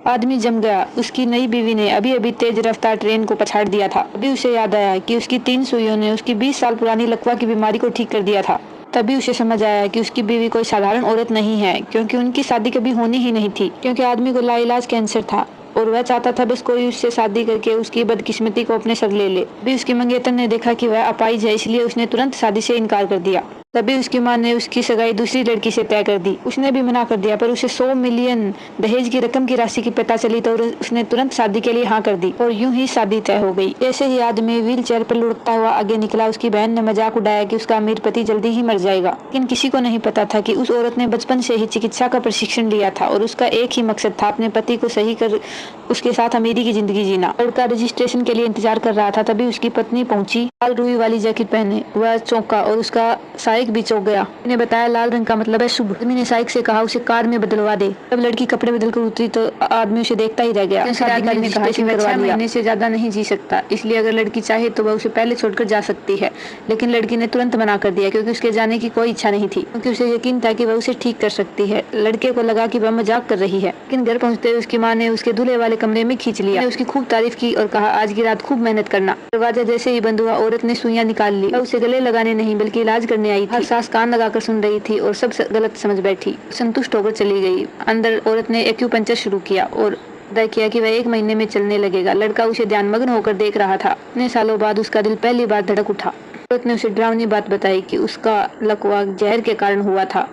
आदमी जम गया। उसकी नई बीवी ने अभी अभी तेज रफ्तार ट्रेन को पछाड़ दिया था। अभी उसे याद आया कि उसकी 3 सुइयों ने उसकी 20 साल पुरानी लकवा की बीमारी को ठीक कर दिया था। तभी उसे समझ आया कि उसकी बीवी कोई साधारण औरत नहीं है, क्योंकि उनकी शादी कभी होनी ही नहीं थी, क्योंकि आदमी को लाइलाज कैंसर था और वह चाहता था बस कोई उससे शादी करके उसकी बदकिस्मती को अपने सर ले ले। अभी उसकी मंगेतर ने देखा कि वह अपाहिज है, इसलिए उसने तुरंत शादी से इनकार कर दिया। तभी उसकी मां ने उसकी सगाई दूसरी लड़की से तय कर दी। उसने भी मना कर दिया, पर उसे 100 मिलियन दहेज की रकम की राशि की पता चली तो उसने तुरंत शादी के लिए हाँ कर दी और यूं ही शादी तय हो गई। ऐसे ही आदमी व्हील चेयर पर लुढ़कता हुआ आगे निकला। उसकी बहन ने मजाक उड़ाया कि उसका अमीर पति जल्दी ही मर जाएगा, लेकिन किसी को नहीं पता था कि उस औरत ने बचपन से ही चिकित्सा का प्रशिक्षण लिया था और उसका एक ही मकसद था, अपने पति को सही कर उसके साथ अमीरी की जिंदगी जीना। लड़का रजिस्ट्रेशन के लिए इंतजार कर रहा था। तभी उसकी पत्नी पहुंची। लाल रुई वाली जैकेट पहने वह चौंका और उसका साइक भी चौंक गया। ने बताया लाल रंग का मतलब है शुभ। आदमी ने साइक से कहा उसे कार में बदलवा दे। जब लड़की कपड़े बदलकर उतरी तो आदमी उसे देखता ही रह गया। आदमी ने कहा कि वह 6 महीने से ज्यादा नहीं जी सकता, इसलिए अगर लड़की चाहे तो वह उसे पहले छोड़कर जा सकती है। लेकिन लड़की ने तुरंत मना कर दिया, क्योंकि उसके जाने की कोई इच्छा नहीं थी, क्योंकि उसे यकीन था कि वह उसे ठीक कर सकती है। लड़के को लगा कि वह मजाक कर रही है, लेकिन घर पहुंचते उसकी माँ ने उसके दूल्हे वाले कमरे में खींच लिया। उसकी खूब तारीफ की और कहा आज की रात खूब मेहनत करना। दरवाजा जैसे ही बंद हुआ औरत ने सुइयां निकाल ली। वह उसे गले लगाने नहीं बल्कि इलाज करने आई थी। हर सांस कान लगाकर सुन रही थी और सब गलत समझ बैठी। संतुष्ट होकर चली गई। अंदर औरत ने एक्यूपंक्चर शुरू किया और तय किया कि वह 1 महीने में चलने लगेगा। लड़का उसे ध्यानमग्न होकर देख रहा था। इतने सालों बाद उसका दिल पहली बार धड़क उठा। औरत ने उसे डरावनी बात बताई कि उसका लकवा जहर के कारण हुआ था।